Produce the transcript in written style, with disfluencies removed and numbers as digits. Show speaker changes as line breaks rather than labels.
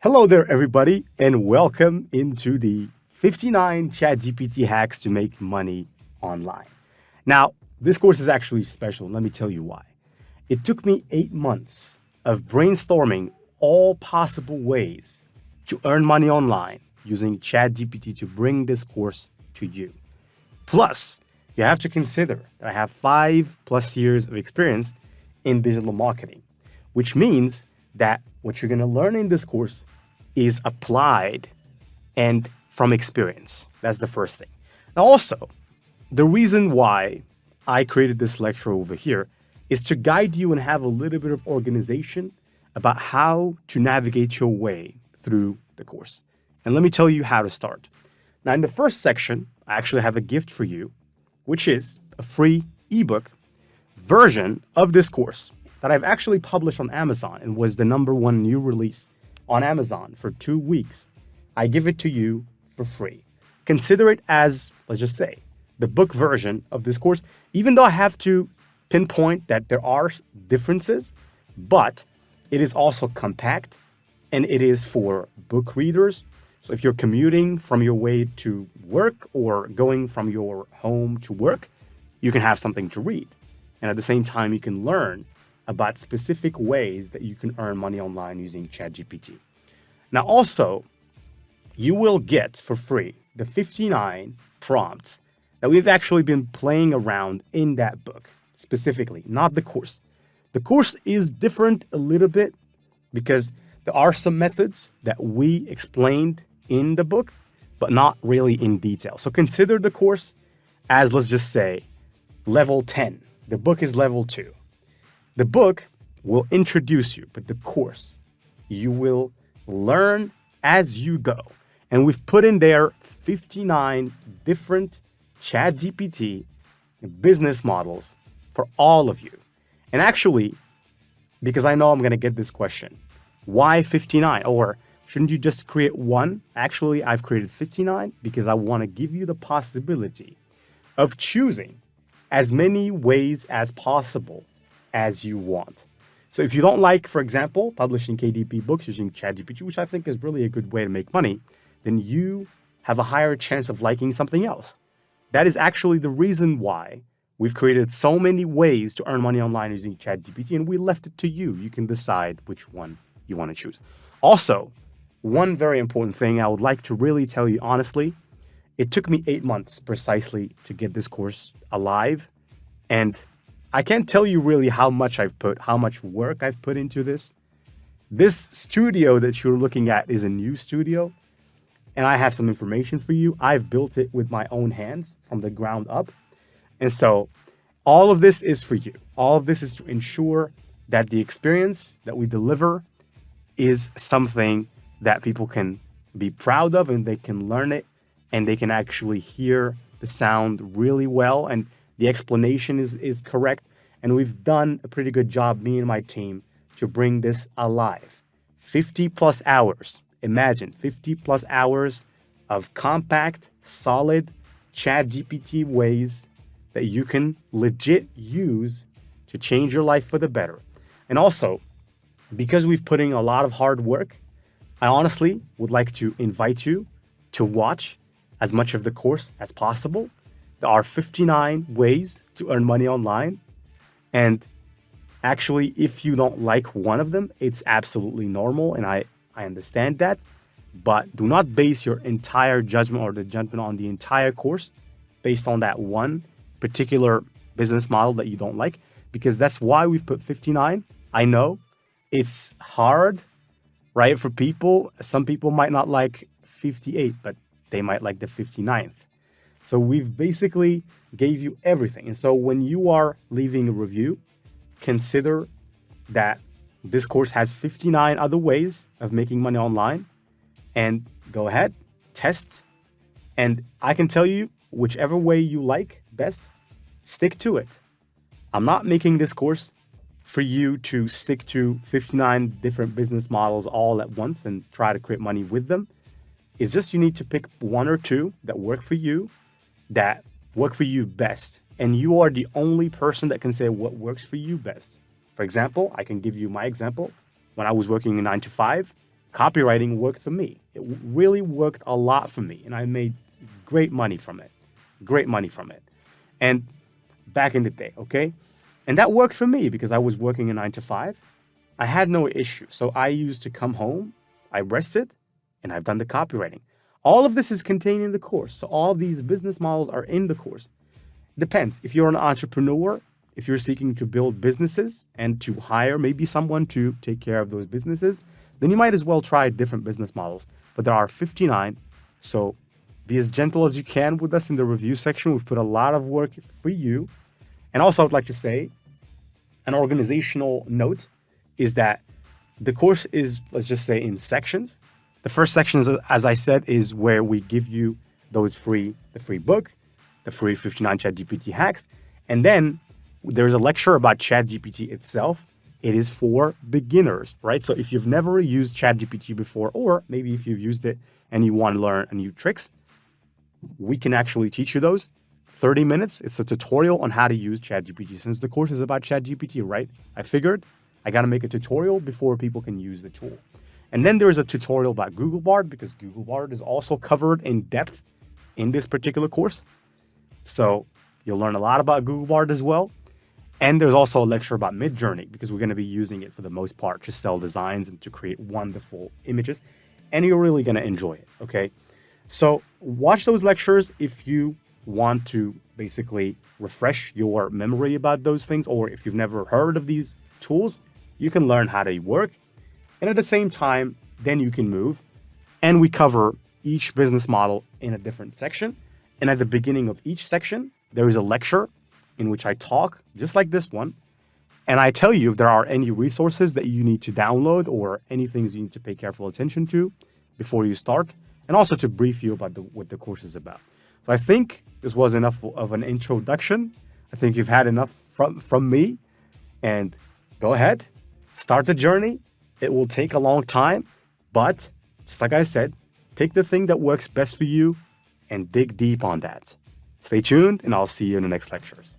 Hello there, everybody, and welcome into the 59 ChatGPT hacks to make money online. Now, this course is actually special. Let me tell you why. It took me 8 months of brainstorming all possible ways to earn money online using ChatGPT to bring this course to you. Plus, you have to consider that I have 5+ years of experience in digital marketing, which means that what you're going to learn in this course is applied and from experience. That's the first thing. Now, also, the reason why I created this lecture over here is to guide you and have a little bit of organization about how to navigate your way through the course. And let me tell you how to start. Now, in the first section, I actually have a gift for you, which is a free ebook version of this course that I've actually published on Amazon and was the #1 new release on Amazon for 2 weeks. I give it to you for free. Consider it as, let's just say, the book version of this course, even though I have to pinpoint that there are differences, but it is also compact and it is for book readers. So if you're commuting from your way to work or going from your home to work, you can have something to read. And at the same time, you can learn about specific ways that you can earn money online using ChatGPT. Now, also, you will get for free the 59 prompts that we've actually been playing around in that book, specifically, not the course. The course is different a little bit because there are some methods that we explained in the book, but not really in detail. So consider the course as, let's just say, level 10. The book is level 2. The book will introduce you, but the course, you will learn as you go. And we've put in there 59 different ChatGPT business models for all of you. And actually, because I know I'm going to get this question, why 59? Or shouldn't you just create one? Actually, I've created 59 because I want to give you the possibility of choosing as many ways as possible as you want. So if you don't like, for example, publishing KDP books using ChatGPT, which I think is really a good way to make money, then you have a higher chance of liking something else. That is actually the reason why we've created so many ways to earn money online using ChatGPT, and we left it to you. You can decide which one you want to choose. Also, one very important thing I would like to really tell you honestly, it took me 8 months precisely to get this course alive, and I can't tell you really how much work I've put into this. This studio that you're looking at is a new studio, and I have some information for you. I've built it with my own hands from the ground up. And so all of this is for you. All of this is to ensure that the experience that we deliver is something that people can be proud of and they can learn it and they can actually hear the sound really well. And the explanation is correct. And we've done a pretty good job, me and my team, to bring this alive. 50+ hours. Imagine 50+ hours of compact, solid ChatGPT ways that you can legit use to change your life for the better. And also, because we've put in a lot of hard work, I honestly would like to invite you to watch as much of the course as possible. There are 59 ways to earn money online. And actually, if you don't like one of them, it's absolutely normal. And I understand that. But do not base your entire judgment or the judgment on the entire course based on that one particular business model that you don't like, because that's why we've put 59. I know it's hard, right? For people, some people might not like 58, but they might like the 59th. So we've basically gave you everything. And so when you are leaving a review, consider that this course has 59 other ways of making money online, and go ahead, test. And I can tell you, whichever way you like best, stick to it. I'm not making this course for you to stick to 59 different business models all at once and try to create money with them. It's just you need to pick one or two that work for you best. And you are the only person that can say what works for you best. For example, I can give you my example. When I was working a 9 to 5, copywriting worked for me. It really worked a lot for me, and I made great money from it. Great money from it. And back in the day, okay? And that worked for me because I was working a 9 to 5. I had no issue. So I used to come home, I rested, and I've done the copywriting. All of this is contained in the course. So all these business models are in the course. Depends. If you're an entrepreneur, if you're seeking to build businesses and to hire maybe someone to take care of those businesses, then you might as well try different business models. But there are 59. So be as gentle as you can with us in the review section. We've put a lot of work for you. And also, I'd like to say an organizational note is that the course is, let's just say, in sections. The first section, as I said, is where we give you the free book, the free 59 ChatGPT hacks. And then there's a lecture about ChatGPT itself. It is for beginners, right? So if you've never used ChatGPT before, or maybe if you've used it and you want to learn new tricks, we can actually teach you those. 30 minutes. It's a tutorial on how to use ChatGPT. Since the course is about ChatGPT, right? I figured I got to make a tutorial before people can use the tool. And then there's a tutorial about Google Bard, because Google Bard is also covered in depth in this particular course. So you'll learn a lot about Google Bard as well. And there's also a lecture about Midjourney, because we're going to be using it for the most part to sell designs and to create wonderful images. And you're really going to enjoy it, okay? So watch those lectures if you want to basically refresh your memory about those things, or if you've never heard of these tools, you can learn how they work. And at the same time, then you can move. And we cover each business model in a different section. And at the beginning of each section, there is a lecture in which I talk just like this one. And I tell you if there are any resources that you need to download or any things you need to pay careful attention to before you start, and also to brief you about what the course is about. So I think this was enough of an introduction. I think you've had enough from me. And go ahead, start the journey. It will take a long time, but just like I said, pick the thing that works best for you and dig deep on that. Stay tuned, and I'll see you in the next lectures.